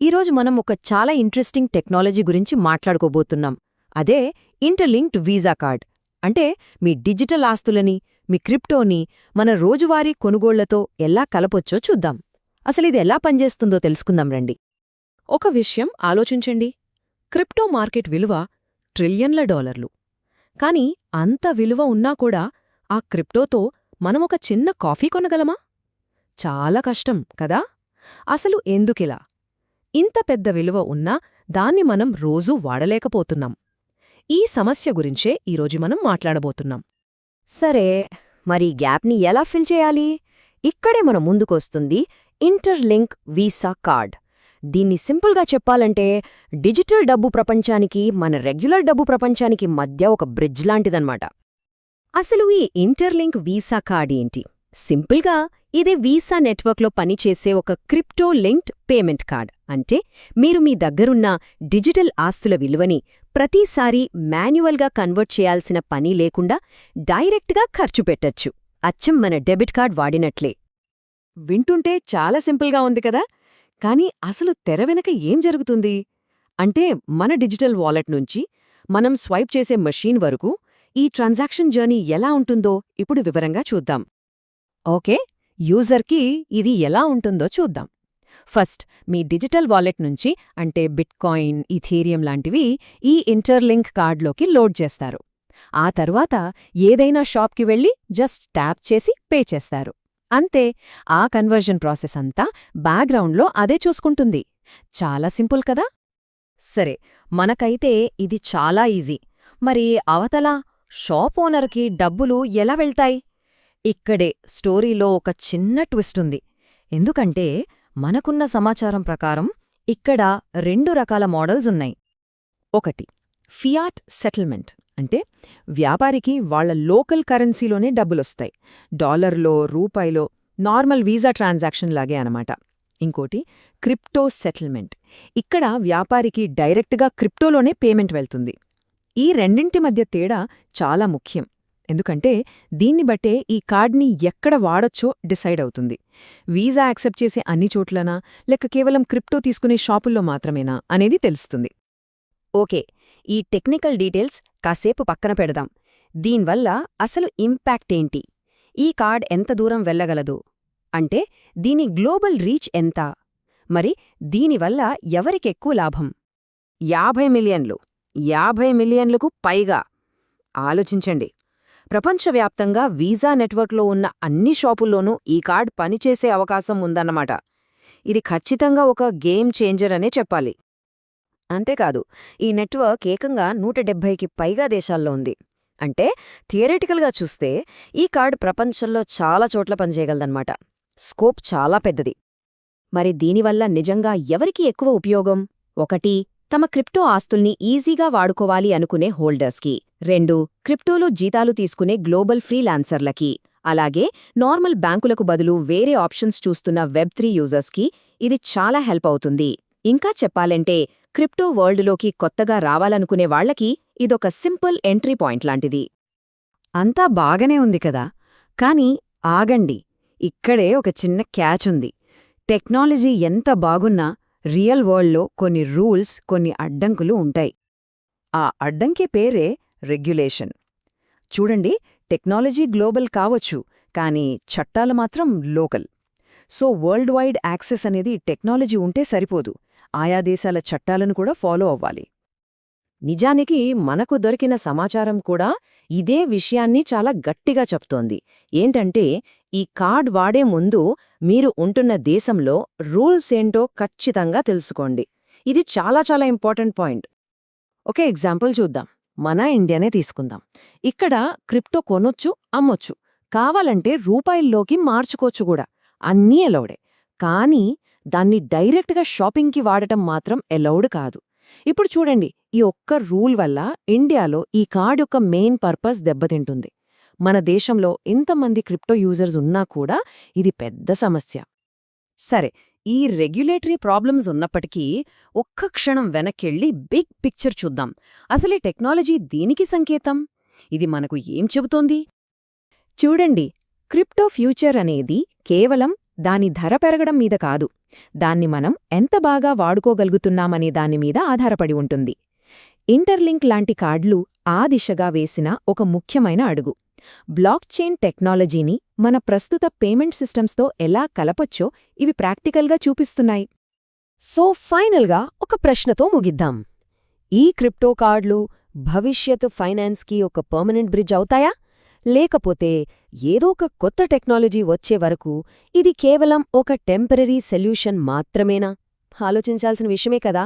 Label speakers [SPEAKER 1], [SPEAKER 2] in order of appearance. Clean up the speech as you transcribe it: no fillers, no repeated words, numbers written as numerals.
[SPEAKER 1] ఈరోజు మనం ఒక చాలా ఇంట్రెస్టింగ్ టెక్నాలజీ గురించి మాట్లాడుకోబోతున్నాం. అదే ఇంటర్లింక్డ్ వీసా కార్డ్. అంటే మీ డిజిటల్ ఆస్తులని, మీ క్రిప్టోని మన రోజువారీ కొనుగోళ్లతో ఎలా కలపొచ్చో చూద్దాం. అసలిది ఎలా పనిచేస్తుందో తెలుసుకుందాం రండి. ఒక విషయం ఆలోచించండి. క్రిప్టో మార్కెట్ విలువ ట్రిలియన్ల డాలర్లు. కాని అంత విలువ ఉన్నా కూడా ఆ క్రిప్టోతో మనమొక చిన్న కాఫీ కొనగలమా? చాలా కష్టం కదా? అసలు ఎందుకిలా? ఇంత పెద్ద విలువ ఉన్నా దాన్ని మనం రోజూ వాడలేకపోతున్నాం. ఈ సమస్య గురించే ఈరోజు మనం మాట్లాడబోతున్నాం.
[SPEAKER 2] సరే, మరి గ్యాప్ని ఎలా ఫిల్ చేయాలి? ఇక్కడే మన ముందుకొస్తుంది ఇంటర్లింక్ వీసా కార్డ్. దీన్ని సింపుల్గా చెప్పాలంటే డిజిటల్ డబ్బు ప్రపంచానికి మన రెగ్యులర్ డబ్బు ప్రపంచానికి మధ్య ఒక బ్రిడ్జ్ లాంటిదన్నమాట. అసలు ఈ ఇంటర్లింక్ వీసా కార్డ్ ఏంటి? సింపుల్గా ఇది వీసా నెట్వర్క్లో పనిచేసే ఒక క్రిప్టో లింక్డ్ పేమెంట్ కార్డ్. అంటే మీరు మీ దగ్గరున్న డిజిటల్ ఆస్తుల విలువని ప్రతిసారీ మాన్యువల్గా కన్వర్ట్ చేయాల్సిన పని లేకుండా డైరెక్ట్గా ఖర్చు పెట్టొచ్చు. అచ్చం మన డెబిట్ కార్డ్ వాడినట్లే.
[SPEAKER 1] వింటుంటే చాలా సింపుల్గా ఉంది కదా? కానీ అసలు తెర వెనక ఏం జరుగుతుంది? అంటే మన డిజిటల్ వాలెట్ నుంచి మనం స్వైప్ చేసే మెషీన్ వరకు ఈ ట్రాన్సాక్షన్ జర్నీ ఎలా ఉంటుందో ఇప్పుడు వివరంగా చూద్దాం. ఓకే, యూజర్కి ఇది ఎలా ఉంటుందో చూద్దాం. ఫస్ట్ మీ డిజిటల్ వాలెట్ నుంచి, అంటే బిట్కాయిన్, ఇథీరియం లాంటివి ఈ ఇంటర్లింక్ కార్డ్లోకి లోడ్ చేస్తారు. ఆ తర్వాత ఏదైనా షాప్కి వెళ్ళి జస్ట్ ట్యాప్ చేసి పే చేస్తారు. అంతే, ఆ కన్వర్జన్ ప్రాసెస్ అంతా బ్యాక్గ్రౌండ్లో అదే చూసుకుంటుంది. చాలా సింపుల్ కదా?
[SPEAKER 2] సరే, మనకైతే ఇది చాలా ఈజీ. మరి అవతల షాప్ ఓనర్కి డబ్బులు ఎలా వెళ్తాయి? ఇక్కడే స్టోరీలో ఒక చిన్న ట్విస్ట్ ఉంది. ఎందుకంటే మనకున్న సమాచారం ప్రకారం ఇక్కడ 2 రకాల మోడల్స్ ఉన్నాయి.
[SPEAKER 1] ఒకటి, ఫియాట్ సెటిల్మెంట్. అంటే వ్యాపారికి వాళ్ల లోకల్ కరెన్సీలోనే డబ్బులొస్తాయి. డాలర్లో, రూపాయిలో, నార్మల్ వీసా ట్రాన్సాక్షన్ లాగే అనమాట. ఇంకోటి, క్రిప్టో సెటిల్మెంట్. ఇక్కడ వ్యాపారికి డైరెక్ట్గా క్రిప్టోలోనే పేమెంట్ వెళ్తుంది. ఈ రెండింటి మధ్య తేడా చాలా ముఖ్యం. ఎందుకంటే దీన్ని బట్టే ఈ కార్డ్ని ఎక్కడ వాడొచ్చో డిసైడ్ అవుతుంది. వీసా యాక్సెప్ట్ చేసే అన్ని చోట్లనా, లేక కేవలం క్రిప్టో తీసుకునే షాపుల్లో మాత్రమేనా అనేది తెలుస్తుంది.
[SPEAKER 2] ఓకే, ఈ టెక్నికల్ డీటెయిల్స్ కాసేపు పక్కన పెడదాం. దీనివల్ల అసలు ఇంపాక్ట్ ఏంటి? ఈ కార్డ్ ఎంత దూరం వెళ్ళగలదు? అంటే దీని గ్లోబల్ రీచ్ ఎంత? మరి దీనివల్ల ఎవరికెక్కువ లాభం?
[SPEAKER 1] 50 మిలియన్లు, 50 మిలియన్లకు పైగా. ఆలోచించండి. ప్రపంచవ్యాప్తంగా వీసా నెట్వర్క్లో ఉన్న అన్ని షాపుల్లోనూ ఈ కార్డ్ పనిచేసే అవకాశం ఉందన్నమాట. ఇది ఖచ్చితంగా ఒక గేమ్ చేంజర్ అనే చెప్పాలి.
[SPEAKER 2] అంతేకాదు, ఈ నెట్వర్క్ ఏకంగా 170కి పైగా దేశాల్లో ఉంది. అంటే థియరిటికల్గా చూస్తే ఈ కార్డ్ ప్రపంచంలో చాలా చోట్ల పనిచేయగలదన్నమాట. స్కోప్ చాలా పెద్దది. మరి దీనివల్ల నిజంగా ఎవరికి ఎక్కువ ఉపయోగం? 1, తమ క్రిప్టో ఆస్తుల్ని ఈజీగా వాడుకోవాలి అనుకునే హోల్డర్స్కి. 2, క్రిప్టోలో జీతాలు తీసుకునే గ్లోబల్ ఫ్రీలాన్సర్లకి. అలాగే నార్మల్ బ్యాంకులకు బదులు వేరే ఆప్షన్స్ చూస్తున్న వెబ్3 యూజర్స్కి ఇది చాలా హెల్ప్ అవుతుంది. ఇంకా చెప్పాలంటే క్రిప్టో వరల్డ్లోకి కొత్తగా రావాలనుకునే వాళ్లకి ఇదొక సింపుల్ ఎంట్రీ పాయింట్ లాంటిది.
[SPEAKER 1] అంతా బాగానే ఉంది కదా? కానీ ఆగండి, ఇక్కడే ఒక చిన్న క్యాచ్ ఉంది. టెక్నాలజీ ఎంత బాగున్నా రియల్ వరల్డ్లో కొన్ని రూల్స్, కొన్ని అడ్డంకులు ఉంటాయి. ఆ అడ్డంకి పేరే రెగ్యులేషన్. చూడండి, టెక్నాలజీ గ్లోబల్ కావచ్చు, కానీ చట్టాలు మాత్రం local. So world wide access అనేది టెక్నాలజీ ఉంటే సరిపోదు, ఆయా దేశాల చట్టాలను కూడా ఫాలో అవ్వాలి.
[SPEAKER 2] నిజానికి మనకు దొరికిన సమాచారం కూడా ఇదే విషయాన్ని చాలా గట్టిగా చెప్తోంది. ఏంటంటే ఈ కార్డ్ వాడే ముందు మీరు ఉంటున్న దేశంలో రూల్స్ ఏంటో ఖచ్చితంగా తెలుసుకోండి. ఇది చాలా చాలా ఇంపార్టెంట్ పాయింట్.
[SPEAKER 1] ఒక ఎగ్జాంపుల్ చూద్దాం. మన ఇండియానే తీసుకుందాం. ఇక్కడ క్రిప్టో కొనొచ్చు, అమ్మొచ్చు, కావాలంటే రూపాయల్లోకి మార్చుకోవచ్చు కూడా. అన్నీ ఎలౌడే. కానీ దాన్ని డైరెక్ట్గా షాపింగ్కి వాడటం మాత్రం ఎలౌడ్ కాదు. ఇప్పుడు చూడండి, ఈ ఒక్క రూల్ వల్ల ఇండియాలో ఈ కార్డ్ యొక్క మెయిన్ పర్పస్ దెబ్బతింటుంది. మన దేశంలో ఇంతమంది క్రిప్టో యూజర్స్ ఉన్నా కూడా ఇది పెద్ద సమస్య. సరే, ఈ రెగ్యులేటరీ ప్రాబ్లమ్స్ ఉన్నప్పటికీ ఒక్క క్షణం వెనక్కెళ్ళి బిగ్ పిక్చర్ చూద్దాం. అసలు ఈ టెక్నాలజీ దీనికి సంకేతం? ఇది మనకు ఏం చెబుతోంది? చూడండి, క్రిప్టో ఫ్యూచర్ అనేది కేవలం దాని ధర పెరగడం మీద కాదు, దాన్ని మనం ఎంత బాగా వాడుకోగలుగుతున్నామనే దానిమీద ఆధారపడి ఉంటుంది. ఇంటర్లింక్ లాంటి కార్డులు ఆ దిశగా వేసిన ఒక ముఖ్యమైన అడుగు. బ్లాక్ చైన్ టెక్నాలజీని మన ప్రస్తుత పేమెంట్ సిస్టమ్స్తో ఎలా కలపొచ్చో ఇవి ప్రాక్టికల్గా చూపిస్తున్నాయి.
[SPEAKER 2] సో ఫైనల్గా ఒక ప్రశ్నతో ముగిద్దాం. ఈ క్రిప్టో కార్డులు భవిష్యత్ ఫైనాన్స్కి ఒక పర్మనెంట్ బ్రిడ్జ్ అవుతాయా? లేకపోతే ఏదో ఒక కొత్త టెక్నాలజీ వచ్చే వరకు ఇది కేవలం ఒక టెంపరరీ సొల్యూషన్ మాత్రమేనా? ఆలోచించాల్సిన విషయమే కదా.